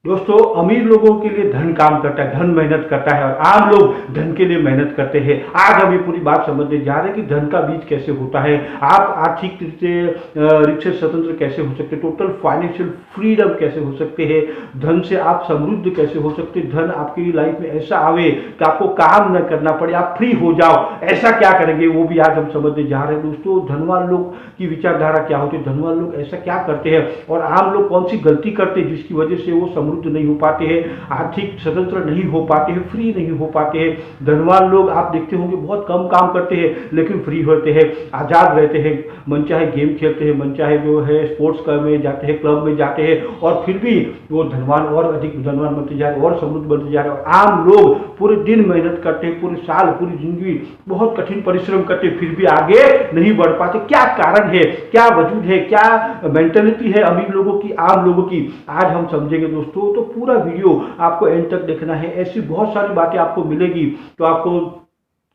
दोस्तों, अमीर लोगों के लिए धन काम करता है, धन मेहनत करता है और आम लोग धन के लिए मेहनत करते हैं। आज हम ये पूरी बात समझने जा रहे हैं कि धन का बीज कैसे होता है, आप आर्थिक रूप से स्वतंत्र कैसे हो सकते हैं, टोटल फाइनेंशियल फ्रीडम कैसे हो सकते हैं, धन से आप समृद्ध कैसे हो सकते हैं, धन आपकी लाइफ में ऐसा आवे कि आपको काम न करना पड़े, आप फ्री हो जाओ। ऐसा क्या करेंगे वो भी आज हम समझने जा रहे हैं। दोस्तों, धनवान लोग की विचारधारा क्या होती है, धनवान लोग ऐसा क्या करते हैं और आम लोग कौन सी गलती करते हैं जिसकी वजह से वो समृद्ध नहीं हो पाते हैं, आर्थिक स्वतंत्र नहीं हो पाते हैं, फ्री नहीं हो पाते हैं। धनवान लोग आप देखते होंगे बहुत कम काम करते हैं लेकिन फ्री होते हैं, आजाद रहते हैं, मन चाहे गेम खेलते हैं, मन चाहे जो है स्पोर्ट्स में जाते हैं, क्लब में जाते हैं और फिर भी वो धनवान और अधिक धनवान बनते जा रहे हैं और समृद्ध बनते जा रहे हैं। और आम लोग पूरे दिन मेहनत करते हैं, पूरे साल पूरी जिंदगी बहुत कठिन परिश्रम करते हैं, फिर भी आगे नहीं बढ़ पाते। क्या कारण है, क्या वजूद है, क्या मेंटेलिटी है अमीर लोगों की, आम लोगों की, आज हम समझेंगे दोस्तों। तो पूरा वीडियो आपको एंड तक देखना है, ऐसी बहुत सारी बातें आपको मिलेगी तो आपको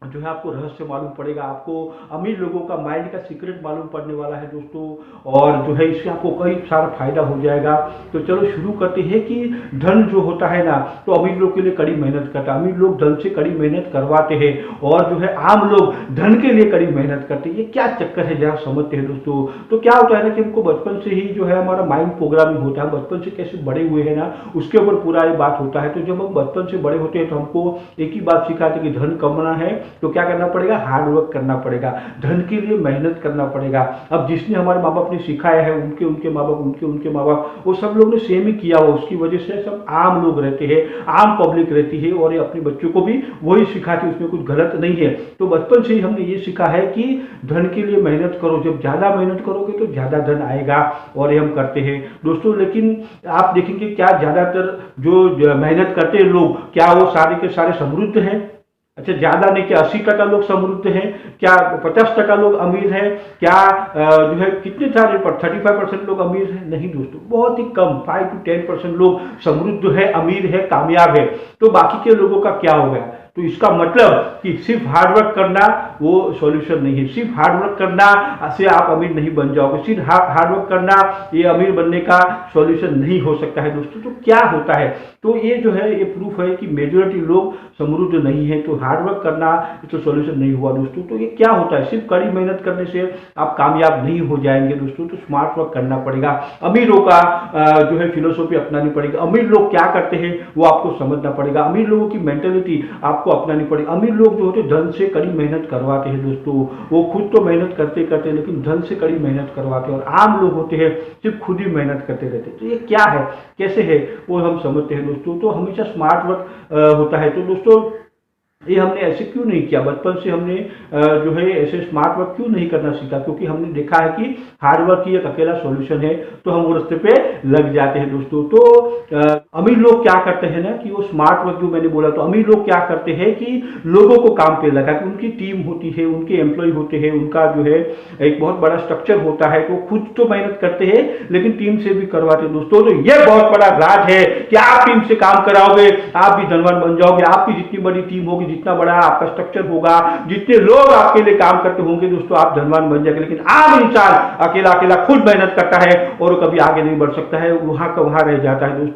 जो है आपको रहस्य मालूम पड़ेगा, आपको अमीर लोगों का माइंड का सीक्रेट मालूम पड़ने वाला है दोस्तों, और जो है इससे आपको कई सारा फायदा हो जाएगा। तो चलो शुरू करते हैं कि धन जो होता है ना, तो अमीर लोग के लिए कड़ी मेहनत करता है, अमीर लोग धन से कड़ी मेहनत करवाते हैं और जो है आम लोग धन के लिए कड़ी मेहनत करते हैं। ये क्या चक्कर है जरा समझते हैं दोस्तों। तो क्या होता है ना कि हमको बचपन से ही जो है हमारा माइंड प्रोग्रामिंग होता है, बचपन से कैसे बड़े हुए हैं ना उसके ऊपर पूरा ये बात होता है। तो जब हम बचपन से बड़े होते हैं तो हमको एक ही बात सिखाते हैं कि धन कमाना है तो क्या करना पड़ेगा, हार्ड वर्क करना पड़ेगा, धन के लिए मेहनत करना पड़ेगा। अब जिसने हमारे माँ बाप ने सिखाया है, उनके माँ बाप, उनके माँ बाप, वो सब लोग ने सेम ही किया हुआ, उसकी वजह से सब आम लोग रहते हैं, आम पब्लिक रहती है और ये अपने बच्चों को भी वही सिखाती है, उसमें कुछ गलत नहीं है। तो बचपन से ही हमने ये सीखा है कि धन के लिए मेहनत करो, जब ज्यादा मेहनत करोगे तो ज्यादा धन आएगा और ये हम करते हैं दोस्तों। लेकिन आप देखेंगे क्या ज्यादातर जो मेहनत करते हैं लोग, क्या वो सारे के सारे समृद्ध हैं? अच्छा, ज्यादा नहीं, क्या 80% लोग समृद्ध हैं, क्या 50% लोग अमीर हैं, क्या जो है कितने सारे 35% लोग अमीर हैं? नहीं दोस्तों, बहुत ही कम 5 to 10% लोग समृद्ध है, अमीर है, कामयाब है। तो बाकी के लोगों का क्या हो गया? तो इसका मतलब कि सिर्फ हार्डवर्क करना वो सॉल्यूशन नहीं है, सिर्फ हार्डवर्क करना से आप अमीर नहीं बन जाओगे, सिर्फ हार्डवर्क करना ये अमीर बनने का सॉल्यूशन नहीं हो सकता है दोस्तों। तो क्या होता है, तो ये जो है ये प्रूफ है कि मेजोरिटी लोग समृद्ध नहीं है, तो हार्डवर्क करना तो सॉल्यूशन नहीं हुआ दोस्तों। तो ये क्या होता है, सिर्फ कड़ी मेहनत करने से आप कामयाब नहीं हो जाएंगे दोस्तों, तो स्मार्ट वर्क करना पड़ेगा। अमीरों का जो है फिलोसॉफी अपनानी पड़ेगी, अमीर लोग क्या करते हैं वो आपको समझना पड़ेगा, अमीर लोगों की मेंटेलिटी आपको अपनानी पड़ेगी। अमीर लोग जो होते हैं धन से कड़ी मेहनत करवाते हैं दोस्तों, वो खुद तो मेहनत करते करते लेकिन धन से कड़ी मेहनत करवाते हैं, और आम लोग होते हैं सिर्फ खुद ही मेहनत करते रहते हैं। तो ये क्या है, कैसे है, वो हम समझते हैं दोस्तों। तो हमेशा स्मार्ट वर्क होता है। तो दोस्तों, ये हमने ऐसे क्यों नहीं किया, बचपन से हमने जो है ऐसे स्मार्ट वर्क क्यों नहीं करना सीखा? क्योंकि हमने देखा है कि हार्ड वर्क ही एक अकेला सॉल्यूशन है, तो हम वो रास्ते पे लग जाते हैं दोस्तों। तो अमीर लोग क्या करते हैं ना कि वो स्मार्ट वर्क जो मैंने बोला, तो अमीर लोग क्या करते हैं कि लोगों को काम पे लगा, कि उनकी टीम होती है, उनके एम्प्लॉय होते हैं, उनका जो है एक बहुत बड़ा स्ट्रक्चर होता है, तो खुद तो मेहनत करते हैं लेकिन टीम से भी करवाते हैं दोस्तों। तो ये बहुत बड़ा राज है कि आप टीम से काम कराओगे आप भी धनवान बन जाओगे। आपकी जितनी बड़ी टीम होगी, जितना बड़ा आपका स्ट्रक्चर होगा, जितने लोग आपके लिए काम करते होंगे दोस्तों, आप धनवान बन जाएंगे। लेकिन आम इंसान अकेला अकेला खुद मेहनत करता है और कभी आगे नहीं बढ़ सकता है, वहां का वहां रह जाता है दोस्तों।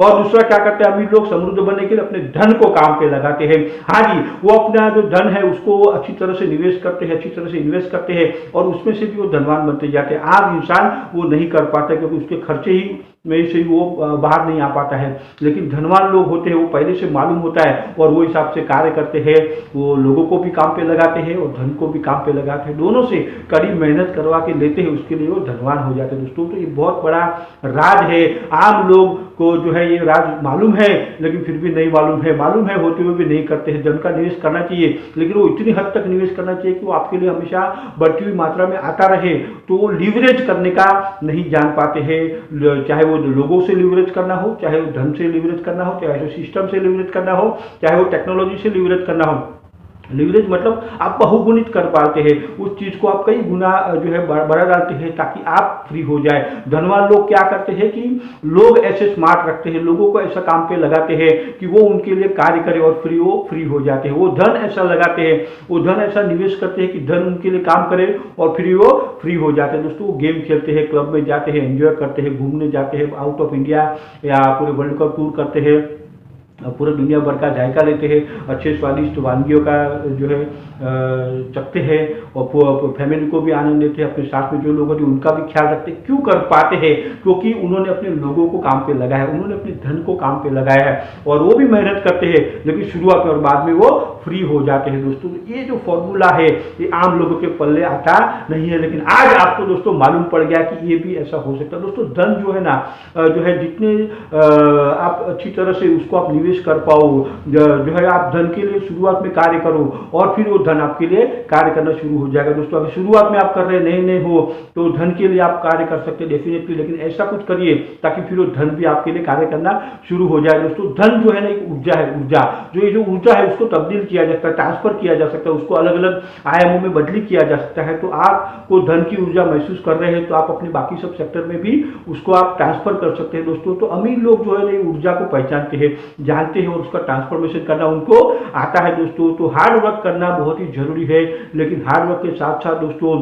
और दूसरा क्या करते हैं, अमीर लोग समृद्ध बनने के लिए अपने धन को काम पे लगाते हैं। हाँ जी, वो अपना जो धन है उसको अच्छी तरह से निवेश करते हैं, अच्छी तरह से इन्वेस्ट करते हैं और उसमें से भी वो धनवान बनते जाते हैं। आम इंसान वो नहीं कर पाता क्योंकि उसके खर्चे ही में से वो बाहर नहीं आ पाता है। लेकिन धनवान लोग होते हैं वो पहले से मालूम होता है और वो हिसाब से कार्य करते हैं, वो लोगों को भी काम पे लगाते हैं और धन को भी काम पे लगाते हैं, दोनों से कड़ी मेहनत करवा के लेते हैं, उसके लिए वो धनवान हो जाते हैं दोस्तों। तो ये बहुत बड़ा राज है, आम लोग को जो है ये राज मालूम है लेकिन फिर भी नहीं मालूम है होते हुए भी नहीं करते हैं। धन का निवेश करना चाहिए लेकिन वो इतनी हद तक निवेश करना चाहिए कि वो आपके लिए हमेशा बढ़ती हुई मात्रा में आता रहे। तो वो लीवरेज करने का नहीं जान पाते हैं, चाहे वो लोगों से लीवरेज करना हो, चाहे वो धन से लीवरेज करना हो, चाहे वो सिस्टम से लीवरेज करना हो, चाहे वो टेक्नोलॉजी से लीवरेज करना हो, लीवरेज मतलब आप बहुगुणित कर पाते हैं उस चीज को, आप कई गुना जो है बढ़ा डालते हैं ताकि आप फ्री हो जाए। धनवान लोग क्या करते हैं कि लोग ऐसे स्मार्ट रखते हैं, लोगों को ऐसा काम पे लगाते हैं कि वो उनके लिए कार्य करे और फ्री हो जाते हैं। वो धन ऐसा लगाते हैं, वो धन ऐसा निवेश करते हैं कि धन उनके लिए काम करे और फिर वो फ्री हो जाते हैं। दोस्तों वो गेम खेलते हैं, क्लब में जाते हैं, एंजॉय करते हैं, घूमने जाते हैं आउट ऑफ इंडिया या पूरे वर्ल्ड का टूर करते हैं, पूरे दुनिया भर का जायका लेते हैं, अच्छे स्वादिष्ट वानगियों का जो है चखते हैं और फैमिली को भी आनंद देते हैं, अपने साथ में जो लोग होते हैं उनका भी ख्याल रखते हैं। क्यों कर पाते हैं? क्योंकि उन्होंने अपने लोगों को काम पे लगाया है, उन्होंने अपने धन को काम पे लगाया है और वो भी मेहनत करते हैं लेकिन शुरुआत में और बाद में वो फ्री हो जाते हैं। दोस्तों ये जो फॉर्मूला है ये आम लोगों के पल्ले आता नहीं है, लेकिन आज आपको दोस्तों मालूम पड़ गया कि ये भी ऐसा हो सकता है। दोस्तों धन जो है ना, जो है जितने आप अच्छी तरह से उसको आप निवेश कर पाओ, जो है आप धन के लिए शुरुआत में कार्य करो और फिर वो धन आपके लिए कार्य करना शुरू हो जाएगा। दोस्तों अभी शुरुआत में आप कर रहे नए हो तो धन के लिए आप कार्य कर सकते हैं डेफिनेटली, लेकिन ऐसा कुछ करिए ताकि फिर वो धन भी आपके लिए कार्य करना शुरू हो जाए। दोस्तों धन जो है ना एक ऊर्जा है, ऊर्जा जो ये जो ऊर्जा है उसको तब्दील किया जा सकता है, ट्रांसफर किया जा सकता है, उसको अलग अलग आयामों में बदली किया जा सकता है। तो आपको धन की ऊर्जा महसूस कर रहे हैं तो आप अपने बाकी सब सेक्टर में भी उसको आप ट्रांसफर कर सकते हैं। दोस्तों तो अमीर लोग जो है ऊर्जा को पहचानते हैं, जानते हैं और उसका ट्रांसफॉर्मेशन करना उनको आता है। दोस्तों तो हार्ड वर्क करना बहुत ही जरूरी है, लेकिन हार्ड वर्क के साथ साथ दोस्तों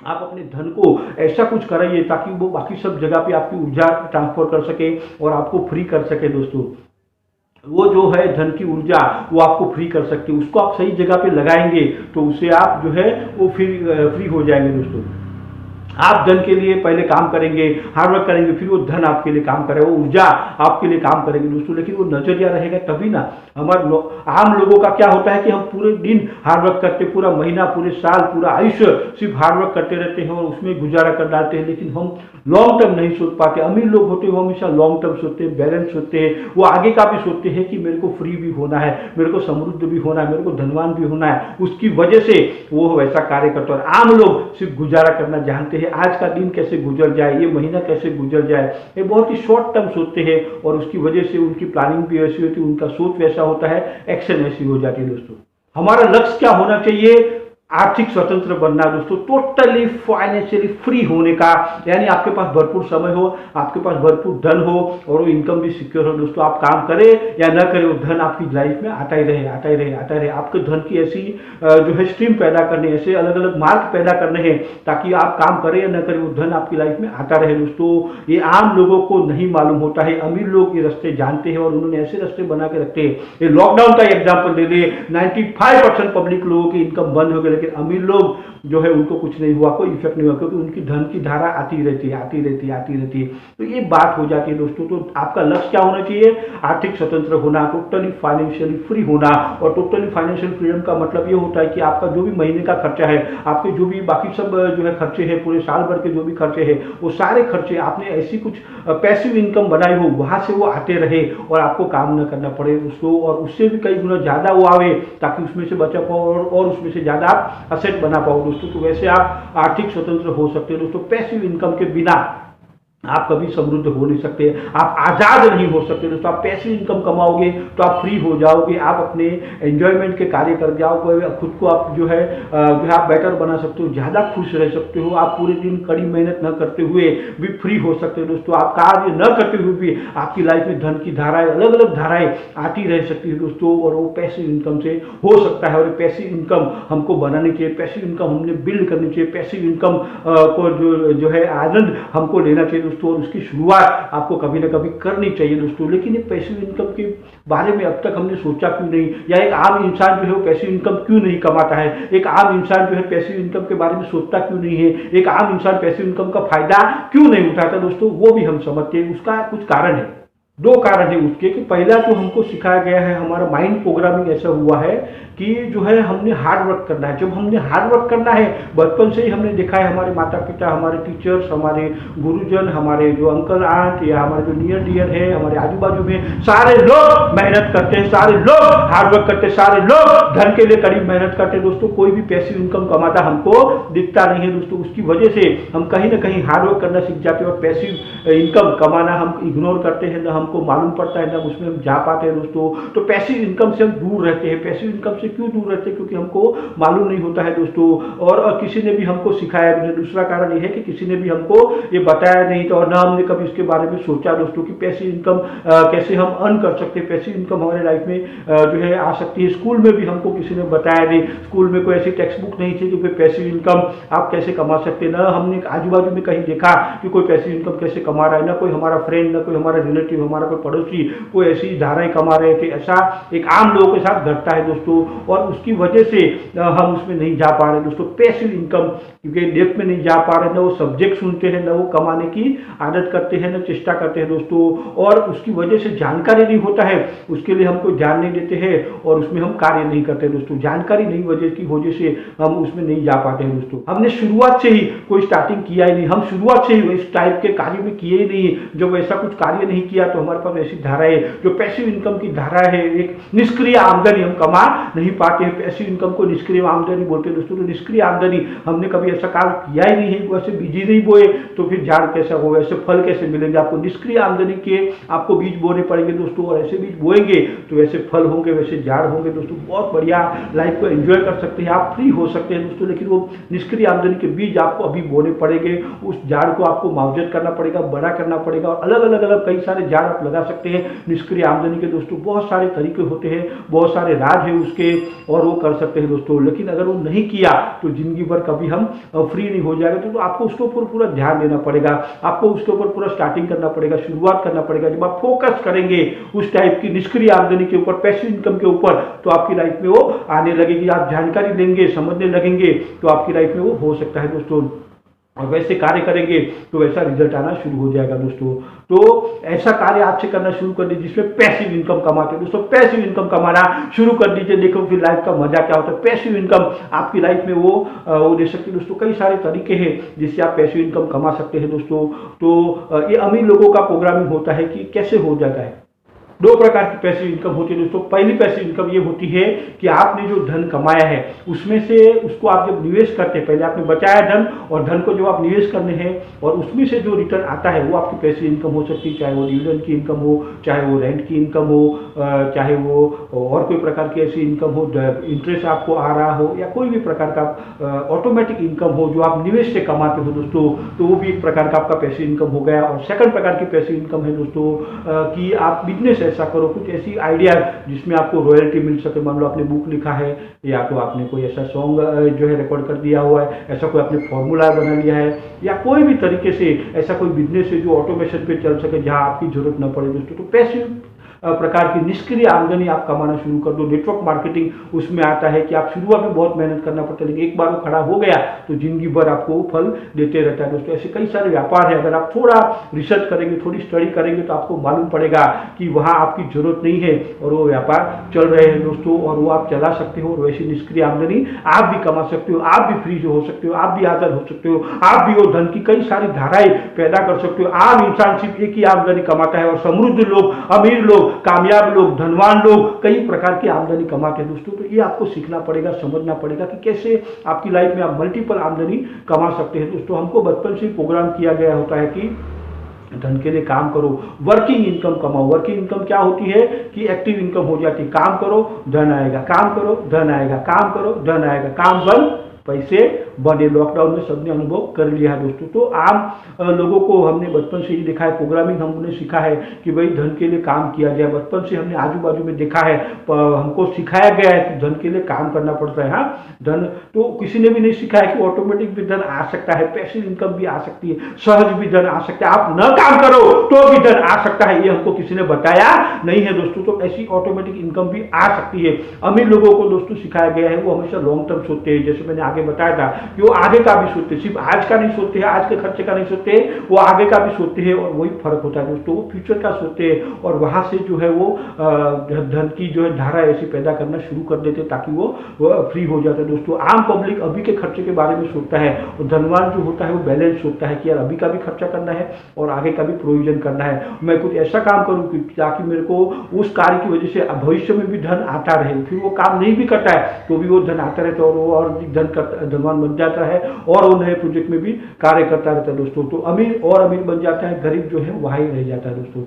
आप अपने धन को ऐसा कुछ कराइए ताकि वो बाकी सब जगह पे आपकी ऊर्जा ट्रांसफर कर सके और आपको फ्री कर सके। दोस्तों वो जो है धन की ऊर्जा वो आपको फ्री कर सकती है, उसको आप सही जगह पे लगाएंगे तो उससे आप जो है वो फ्री हो जाएंगे। दोस्तों आप धन के लिए पहले काम करेंगे, हार्डवर्क करेंगे, फिर वो धन आपके लिए काम करेगा, वो ऊर्जा आपके लिए काम करेगी। दोस्तों लेकिन वो नजरिया रहेगा तभी ना। हमारे आम लोगों का क्या होता है कि हम पूरे दिन हार्डवर्क करते, पूरा महीना, पूरे साल, पूरा आयुष्य सिर्फ हार्डवर्क करते रहते हैं और उसमें गुजारा कर डालते हैं, लेकिन हम लॉन्ग टर्म नहीं सोच पाते। अमीर लोग होते हैं वो हमेशा लॉन्ग टर्म सोचते हैं, बैलेंस सोचते हैं, वो आगे का भी सोचते हैं कि मेरे को फ्री भी होना है, मेरे को समृद्ध भी होना है, मेरे को धनवान भी होना है, उसकी वजह से वो वैसा कार्य करते हैं। आम लोग सिर्फ गुजारा करना जानते हैं, आज का दिन कैसे गुजर जाए, ये महीना कैसे गुजर जाए, ये बहुत ही शॉर्ट टर्म सोचते हैं और उसकी वजह से उनकी प्लानिंग भी ऐसी होती है, उनका सोच वैसा होता है, एक्शन ऐसी हो जाती है। दोस्तों हमारा लक्ष्य क्या होना चाहिए? आर्थिक स्वतंत्र बनना। दोस्तों टोटली फाइनेंशियली फ्री होने का, यानी आपके पास भरपूर समय हो, आपके पास भरपूर धन हो और वो इनकम भी सिक्योर हो। दोस्तों आप काम करें या न करें वो धन आपकी लाइफ में आता ही रहे, आता ही रहे, आता ही रहे। आपके धन की ऐसी जो है स्ट्रीम पैदा करने, ऐसे अलग अलग मार्ग पैदा करने हैं ताकि आप काम करें या न करें वो धन आपकी लाइफ में आता रहे। दोस्तों ये आम लोगों को नहीं मालूम होता है, अमीर लोग ये रास्ते जानते हैं और उन्होंने ऐसे रास्ते बना के रखते हैं। ये लॉकडाउन का एग्जाम्पल ले ले, 95% पब्लिक लोगों की इनकम बंद हो गई, लेकिन अमीर लोग जो है उनको कुछ नहीं हुआ, कोई इफेक्ट नहीं हुआ, क्योंकि उनकी धन की धारा आती रहती है, आती रहती है, आती रहती है। तो ये बात हो जाती है। दोस्तों तो आपका लक्ष्य क्या होना चाहिए? आर्थिक स्वतंत्र होना, टोटली फाइनेंशियली फ्री होना। और टोटली फाइनेंशियल फ्रीडम का मतलब ये होता है कि आपका जो भी महीने का खर्चा है, आपके जो भी बाकी सब जो है खर्चे हैं, पूरे साल भर के जो भी खर्चे हैं, वो सारे खर्चे आपने ऐसी कुछ पैसिव इनकम बनाई हो, वहां से वो आते रहे और आपको काम न करना पड़े उसको, और उससे भी कई गुना ज्यादा वो आवे ताकि उसमें से बचा पाओ और उसमें से ज्यादा आप असेट बना पाओ। दोस्तों तो वैसे आप आर्थिक स्वतंत्र हो सकते हैं। दोस्तों पैसिव इनकम के बिना आप कभी समृद्ध हो नहीं सकते, आप आजाद नहीं हो सकते। दोस्तों आप पैसिव इनकम कमाओगे तो आप फ्री हो जाओगे, आप अपने एंजॉयमेंट के कार्य कर जाओगे, खुद को आप जो है आप बेटर बना सकते हो, ज्यादा खुश रह सकते हो, आप पूरे दिन कड़ी मेहनत न करते हुए भी फ्री हो सकते हो। दोस्तों आप कार्य न करते हुए भी आपकी लाइफ में धन की धाराएं, अलग अलग धाराएं आती रह सकती है। दोस्तों और वो पैसिव इनकम से हो सकता है और पैसिव इनकम हमको बनानी चाहिए, पैसिव इनकम हमने बिल्ड करनी चाहिए, पैसिव इनकम को जो है आनंद हमको लेना चाहिए। दोस्तों और उसकी शुरुआत आपको कभी ना कभी करनी चाहिए। दोस्तों लेकिन ये पैसिव इनकम के बारे में अब तक हमने सोचा क्यों नहीं, या एक आम इंसान जो है वो पैसिव इनकम क्यों नहीं कमाता है, एक आम इंसान जो है पैसिव इनकम के बारे में सोचता क्यों नहीं है, एक आम इंसान पैसिव इनकम का फायदा क्यों नहीं उठाता? दोस्तों वो भी हम समझते हैं, उसका कुछ कारण है, दो कारण है उसके। कि पहला जो हमको सिखाया गया है, हमारा माइंड प्रोग्रामिंग ऐसा हुआ है कि जो है हमने हार्ड वर्क करना है। जब हमने हार्ड वर्क करना है, बचपन से ही हमने देखा है हमारे माता पिता, हमारे टीचर्स, हमारे गुरुजन, हमारे जो अंकल आंट या हमारे जो नियर डियर है, हमारे आजू बाजू में सारे लोग मेहनत करते हैं, सारे लोग हार्ड वर्क करते हैं, सारे लोग धन के लिए कड़ी मेहनत करते हैं। दोस्तों कोई भी पैसिव इनकम कमाता हमको दिखता नहीं है। दोस्तों उसकी वजह से हम कहीं ना कहीं हार्ड वर्क करना सीख जाते हैं और पैसिव इनकम कमाना हम इग्नोर करते हैं, ना हम हमको मालूम पड़ता है, ना उसमें हम जा पाते हैं दोस्तों। तो पैसिव इनकम से हम दूर रहते हैं। पैसिव इनकम से क्यों दूर रहते हैं? क्योंकि हमको मालूम नहीं होता है दोस्तों, और किसी ने भी हमको सिखाया नहीं। दूसरा कारण ये है कि किसी ने भी हमको ये बताया नहीं था, और ना हमने कभी इसके बारे में सोचा दोस्तों कि पैसिव इनकम कैसे हम अर्न कर सकते हैं, पैसिव इनकम हमारे लाइफ में जो है आ सकती है। स्कूल में भी हमको किसी ने बताया नहीं, स्कूल में कोई ऐसी टेक्स्ट बुक नहीं थी कि पैसिव इनकम आप कैसे कमा सकते हैं। ना हमने आजू बाजू में कहीं देखा कि कोई पैसिव इनकम कैसे कमा रहा है, ना कोई हमारा फ्रेंड, ना कोई हमारा रिलेटिव, हमारा कोई पड़ोसी कोई ऐसी धाराएं कमा रहे थे। ऐसा एक आम लोगों के साथ घटता है दोस्तों, और उसकी वजह से हम उसमें नहीं जा पा रहे दोस्तों। पैसिव इनकम क्योंकि डेप्थ में नहीं जा पा रहे, ना वो सब्जेक्ट सुनते हैं, ना वो कमाने की आदत करते हैं, ना चेष्टा करते हैं दोस्तों, और उसकी वजह से जानकारी नहीं होता है, उसके लिए हमको ध्यान नहीं देते हैं, और उसमें हम कार्य नहीं करते दोस्तों। जानकारी नहीं वजह की वजह से हम उसमें नहीं जा पाते हैं दोस्तों। हमने शुरुआत से ही कोई स्टार्टिंग किया ही नहीं, हम शुरुआत से ही इस टाइप के कार्य में किए ही नहीं। जब ऐसा कुछ कार्य नहीं किया तो हमारे पास ऐसी धारा है जो पैसिव इनकम की धारा है, एक निष्क्रिय आमदनी हम कमा नहीं पाते हैं। पैसिव इनकम को निष्क्रिय आमदनी बोलते हैं दोस्तों। तो निष्क्रिय आमदनी हमने कभी ऐसा काम किया ही नहीं है, वैसे बीज ही नहीं बोए तो फिर झाड़ कैसा होगा, ऐसे फल कैसे मिलेंगे आपको? निष्क्रिय आमदनी के आपको बीज बोने पड़ेंगे दोस्तों, और ऐसे बीज बोएंगे तो वैसे फल होंगे, वैसे झाड़ होंगे दोस्तों। बहुत बढ़िया लाइफ को एंजॉय कर सकते हैं आप, फ्री हो सकते हैं दोस्तों। लेकिन वो निष्क्रिय आमदनी के बीज आपको अभी बोने पड़ेंगे, उस झाड़ को आपको मावजत करना पड़ेगा, बड़ा करना पड़ेगा, और अलग अलग अलग कई सारे झाड़ आप लगा सकते हैं निष्क्रिय आमदनी के दोस्तों। बहुत सारे तरीके होते हैं, बहुत सारे राज है उसके, और वो कर सकते हैं दोस्तों। लेकिन अगर वो नहीं किया तो जिंदगी भर कभी हम फ्री नहीं हो जाएगा। तो आपको उसके ऊपर पूरा ध्यान देना पड़ेगा, आपको उसके ऊपर पूरा स्टार्टिंग करना पड़ेगा, शुरुआत करना पड़ेगा। जब आप फोकस करेंगे उस टाइप की निष्क्रिय आमदनी के ऊपर, पैसिव इनकम के ऊपर, तो आपकी लाइफ में वो आने लगेगी। आप जानकारी लेंगे, समझने लगेंगे, तो आपकी लाइफ में वो हो सकता है दोस्तों। और वैसे कार्य करेंगे तो वैसा रिजल्ट आना शुरू हो जाएगा दोस्तों। तो ऐसा कार्य आज से करना शुरू कर दीजिए जिसमें पैसिव इनकम कमाते हैं दोस्तों। पैसिव इनकम कमाना शुरू कर दीजिए, देखो फिर लाइफ का मजा क्या होता है। पैसिव इनकम आपकी लाइफ में वो दे सकती है दोस्तों। कई सारे तरीके हैं जिससे आप पैसिव इनकम कमा सकते हैं दोस्तों। तो ये अमीर लोगों का प्रोग्रामिंग होता है कि कैसे हो जाता है। दो प्रकार की पैसिव इनकम होती है दोस्तों। पहली पैसिव इनकम ये होती है कि आपने जो धन कमाया है उसमें से उसको आप जब निवेश करते हैं, पहले आपने बचाया धन, और धन को जब आप निवेश करने हैं और उसमें से जो रिटर्न आता है वो आपकी पैसिव इनकम हो सकती है। चाहे वो डिविडेंड की इनकम हो, चाहे वो रेंट की इनकम हो, चाहे वो और कोई प्रकार की ऐसी इनकम हो, इंटरेस्ट आपको आ रहा हो, या कोई भी प्रकार का ऑटोमेटिक इनकम हो जो आप निवेश से कमाते हो दोस्तों, तो वो भी एक प्रकार का आपका पैसिव इनकम हो गया। और सेकंड प्रकार की पैसिव इनकम है दोस्तों कि आप बिजनेस ऐसा करो, कुछ ऐसी आइडिया जिसमें आपको रॉयल्टी मिल सके। मान लो आपने बुक लिखा है, या तो आपने कोई ऐसा सॉन्ग जो है रिकॉर्ड कर दिया हुआ है, ऐसा कोई आपने फॉर्मूला बना लिया है, या कोई भी तरीके से ऐसा कोई बिजनेस है जो ऑटोमेशन पे चल सके, जहां आपकी जरूरत न पड़े दोस्तों। तो पैसिव प्रकार की निष्क्रिय आमदनी आप कमाना शुरू कर दो। नेटवर्क मार्केटिंग उसमें आता है कि आप शुरुआत में बहुत मेहनत करना पड़ता है, लेकिन एक बार वो खड़ा हो गया तो जिंदगी भर आपको फल देते रहता है दोस्तों। ऐसे कई सारे व्यापार है, अगर आप थोड़ा रिसर्च करेंगे, थोड़ी स्टडी करेंगे, तो आपको मालूम पड़ेगा कि वहाँ आपकी जरूरत नहीं है और वो व्यापार चल रहे हैं दोस्तों, और वो आप चला सकते हो। और वैसी निष्क्रिय आमदनी आप भी कमा सकते हो, आप भी फ्री हो सकते हो, आप भी आजाद हो सकते हो, आप भी वो धन की कई सारी धाराएं पैदा कर सकते हो। आम इंसान सिर्फ एक ही आमदनी कमाता है, और समृद्ध लोग, अमीर लोग, कामयाब लोग, धनवान लोग कई प्रकार की आमदनी कमाते हैं दोस्तों। तो ये आपको सीखना पड़ेगा, समझना पड़ेगा कि कैसे आपकी लाइफ में आप मल्टीपल आमदनी कमा सकते हैं दोस्तों। हमको बचपन से ही प्रोग्राम किया गया होता है कि धन के लिए काम करो, वर्किंग इनकम कमाओ। वर्किंग इनकम क्या होती है कि एक्टिव इनकम हो जाती है। काम करो धन आएगा, काम करो धन आएगा, काम करो धन आएगा, काम बंद पैसे बने। लॉकडाउन में सबने अनुभव कर लिया है दोस्तों। तो आम लोगों को हमने बचपन से ही देखा है, प्रोग्रामिंग हमने सीखा है कि भाई धन के लिए काम किया जाए। बचपन से हमने आजू बाजू में देखा है, हमको सिखाया गया है कि धन के लिए काम करना पड़ता है। हाँ, धन तो किसी ने भी नहीं सिखाया कि ऑटोमेटिक भी धन आ सकता है, पैसिव इनकम भी आ सकती है, सहज भी धन आ सकता है, आप न काम करो तो भी धन आ सकता है। ये हमको किसी ने बताया नहीं है दोस्तों। तो ऐसी ऑटोमेटिक इनकम भी आ सकती है। अमीर लोगों को दोस्तों सिखाया गया है वो हमेशा लॉन्ग टर्म सोचते हैं। जैसे मैंने बताया था कि वो आगे का भी सोचते, सिर्फ आज का नहीं सोचते हैं, आज के खर्चे का नहीं सोचते, वो आगे का भी सोचते हैं। और वही फर्क होता है दोस्तों, वो फ्यूचर का सोचते हैं, और वहां से जो है वो धन की जो है धारा ऐसी पैदा करना शुरू कर देते ताकि वो फ्री हो जाता है दोस्तों। आम पब्लिक अभी के खर्चे के बारे में सोचता है, और धनवान जो होता है वो बैलेंस सोचता है कि यार अभी का भी खर्चा करना है और आगे का भी प्रोविजन करना है। मैं कुछ ऐसा काम करूँ ताकि मेरे को उस कार्य की वजह से भविष्य में भी धन आता रहे। फिर वो काम नहीं भी करता है तो भी वो धन आता रहता है, और वो और धनवान बन जाता है, और वो नए प्रोजेक्ट में भी कार्य करता रहता है दोस्तों। तो अमीर और अमीर बन जाता है, गरीब जो है वहां ही रह जाता है दोस्तों।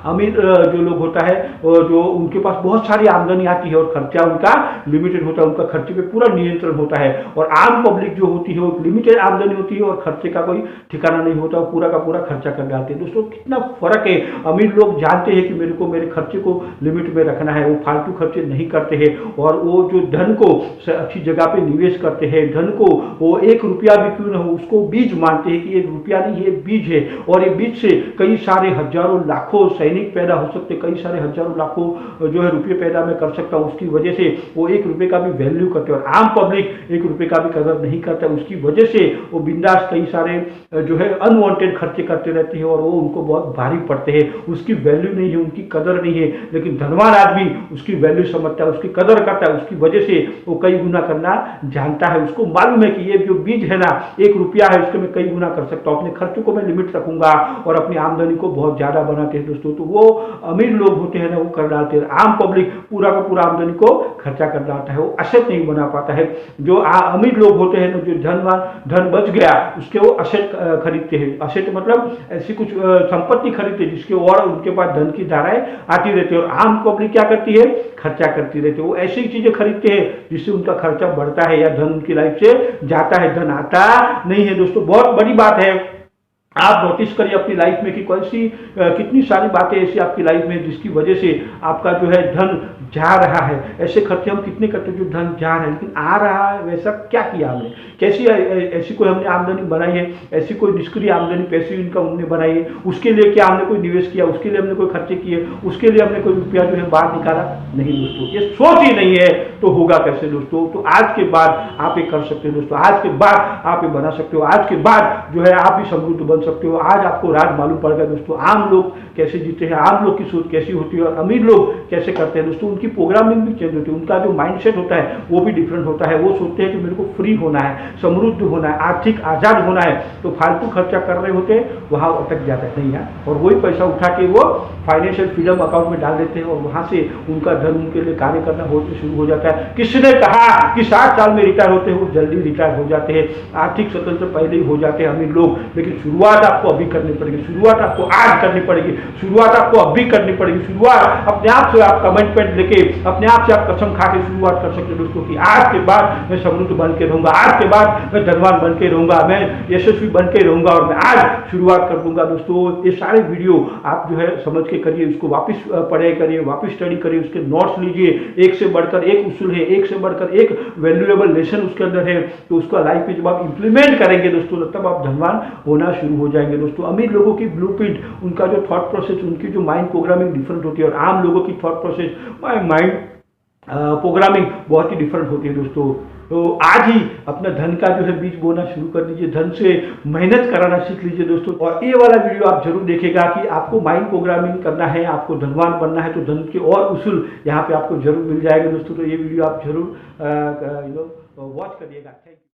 अमीर जो लोग होता है और जो उनके पास बहुत सारी आमदनी आती है और खर्चा उनका लिमिटेड होता है, उनका खर्चे पे पूरा नियंत्रण होता है। और आम पब्लिक जो होती है वो लिमिटेड आमदनी होती है और खर्चे का कोई ठिकाना नहीं होता, पूरा का पूरा खर्चा कर डालते हैं। दोस्तों कितना फर्क है। अमीर लोग जानते हैं कि मेरे को मेरे खर्चे को लिमिट में रखना है, वो फालतू खर्चे नहीं करते हैं और वो जो धन को अच्छी जगह पे निवेश करते हैं, धन को वो 1 रुपया भी क्यों न हो उसको बीज मानते हैं कि 1 रुपया नहीं, ये बीज है और ये बीज से कई सारे हजारों लाखों सैनिक पैदा हो सकते, कई सारे हजारों लाखों जो है रुपये पैदा मैं कर सकता हूँ। उसकी वजह से वो 1 रुपये का भी वैल्यू करते हैं और आम पब्लिक 1 रुपये का भी कदर नहीं करता। उसकी वजह से वो बिंदास कई सारे जो है अनवांटेड खर्चे करते रहते हैं और वो उनको बहुत भारी पड़ते हैं। उसकी वैल्यू नहीं है, उनकी कदर नहीं है। लेकिन धनवान आदमी उसकी वैल्यू समझता है, उसकी कदर करता है, उसकी वजह से वो कई गुना करना जानता है। उसको मालूम है कि ये जो बीज है ना 1 रुपया है, उसके मैं कई गुना कर सकता हूँ। अपने खर्चों को मैं लिमिट रखूंगा और अपनी आमदनी को बहुत ज्यादा बनाते हैं दोस्तों। तो वो अमीर लोग होते हैं ना वो कर डालते हैं, आम पब्लिक पूरा का पूरा आमदनी को खर्चा कर डालता है, वो असेट नहीं बना पाता है। जो अमीर लोग होते हैं ना, जो धन बच गया उसके वो असेट खरीदते हैं। असेट मतलब ऐसी कुछ संपत्ति खरीदते हैं जिसके और उनके पास धन की धाराएं आती रहती है और आम पब्लिक क्या करती है, खर्चा करती रहती है। वो ऐसी चीजें खरीदते हैं जिससे उनका खर्चा बढ़ता है या धन उनकी लाइफ से जाता है, धन आता नहीं है। दोस्तों बहुत बड़ी बात है, आप नोटिस करिए अपनी लाइफ में कि कौन सी कितनी सारी बातें ऐसी आपकी लाइफ में जिसकी वजह से आपका जो है धन जा रहा है। ऐसे खर्चे हम कितने करते हैं जो धन जा रहा है लेकिन आ रहा है, वैसा क्या किया हमने, कैसी ऐसी कोई हमने आमदनी बनाई है, ऐसी कोई निष्क्रिय आमदनी पैसिव इनकम हमने बनाई है, उसके लिए क्या हमने कोई निवेश किया, उसके लिए हमने कोई खर्चे किए, उसके लिए हमने कोई रुपया जो है बाहर निकाला? नहीं दोस्तों, ये सोच ही नहीं है तो होगा कैसे दोस्तों। तो आज के बाद आप ये कर सकते हो दोस्तों, आज के बाद आप ये बना सकते हो, आज के बाद जो है आप भी समृद्ध बन सकते हो। आज आपको राज मालूम पड़ गया दोस्तों, आम लोग कैसे जीते हैं, आम लोग की सोच कैसी होती है और अमीर लोग कैसे करते हैं दोस्तों। उनकी प्रोग्रामिंग भी चेंज होती है, उनका जो माइंडसेट होता है वो भी डिफरेंट होता है। वो सोचते हैं कि मेरे को फ्री होना है, समृद्ध होना है, आर्थिक आजाद होना है, तो फालतू खर्चा कर रहे होते हैं, वहां अटक जाता है नहीं यार। और वही पैसा उठा के वो फाइनेंशियल फ्रीडम अकाउंट में डाल देते हैं और वहां से उनका धन उनके लिए कार्य करना होते शुरू हो जाता है। किसने कहा कि 60 साल में रिटायर होते हैं? वो जल्दी रिटायर हो जाते हैं, आर्थिक स्वतंत्र पहले ही हो जाते हैं अमीर लोग। लेकिन शुरुआत आपको अभी करनी पड़ेगी, शुरुआत आपको आज करनी पड़ेगी, शुरुआत आपको अभी करनी पड़ेगी। शुरुआत अपने आप से, आप कमिटमेंट लेके अपने आप से आप कसम खा के शुरुआत कर सकते हो दोस्तों कि आज के बाद मैं समृद्ध बन के रहूंगा, आज के बाद मैं धनवान बन के रहूंगा, मैं यशस्वी बन के रहूंगा और मैं आज शुरुआत कर दूंगा दोस्तों। ये सारे वीडियो आप जो है समझ के करिए, उसको वापस पढ़ाई करिए, वापस स्टडी करिए, उसके नोट्स लीजिए। एक से बढ़कर एक उसूल है, एक से बढ़कर एक वैल्यूएबल लेसन उसके अंदर है। तो उसका लाइफ में जब आप इंप्लीमेंट करेंगे दोस्तों तब आप धनवान होना शुरू हो जाएंगे दोस्तों। अमीर लोगों की ब्लूप्रिंट, उनका जो थॉट प्रोसेस, उनकी जो माइंड प्रोग्रामिंग डिफरेंट होती है और आम लोगों की थॉट प्रोसेस, माइंड प्रोग्रामिंग बहुत ही डिफरेंट होती है दोस्तों। तो आज ही अपना धन का जो है बीज बोना शुरू कर दीजिए, धन से मेहनत कराना सीख लीजिए दोस्तों। और ये वाला वीडियो आप जरूर देखिएगा कि आपको माइंड प्रोग्रामिंग करना है, आपको धनवान बनना है, तो धन के और उसूल यहाँ पे आपको जरूर मिल जाएंगे दोस्तों। तो ये वीडियो आप जरूर वॉच करिएगा। Thank you.